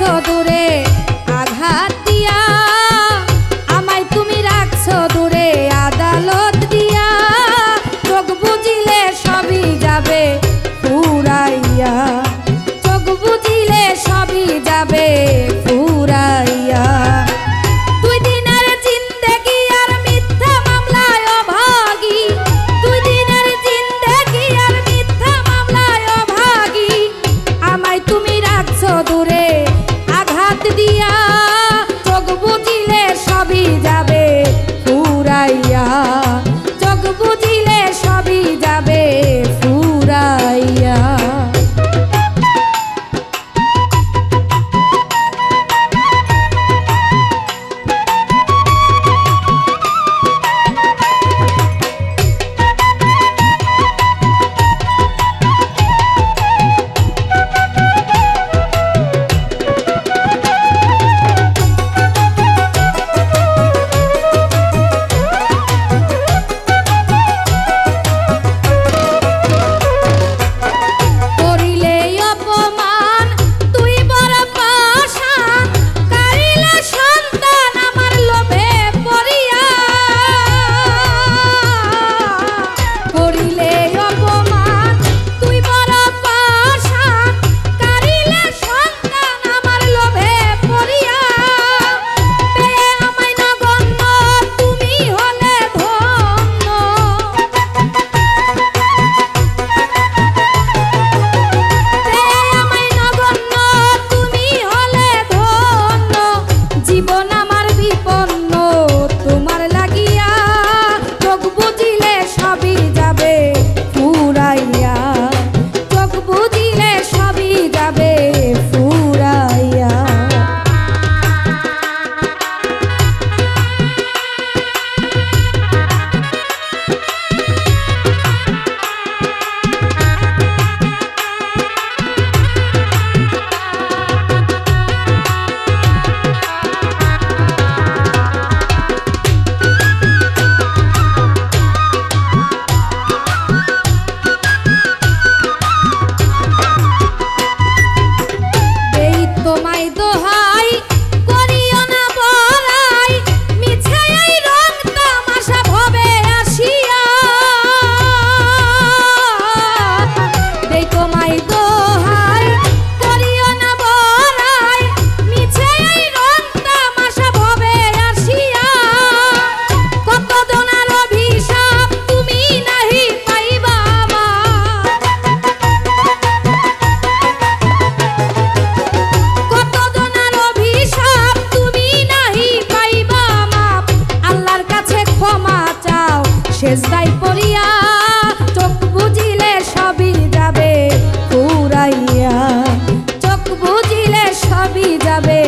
রাখছো দূরে আঘাত দিয়া, আমায় তুমি রাখছো দূরে আদালত দিয়া, চোখ বুঝিলে সবই যাবে ফুরাইয়া, চোখ বুঝিলে সবই যাবে ফুরাইয়া। দুই দিনের জিন্দেগি আর মিথ্যা মামলায় অভাগী, দুই দিনের জিন্দেগি আর মিথ্যা মামলায় অভাগী, আমায় তুমি রাখছো দূরে আঘাত দিয়া, চোখ বুঝিলে সবই যাবে ফুরাইয়া, চোখ বুঝিলে সবই যাবে ফুরাইয়া। সেজদায় পড়িয়া, চোখ বুঝিলে সবই যাবে ফুরাইয়া, চোখ বুঝিলে সবই যাবে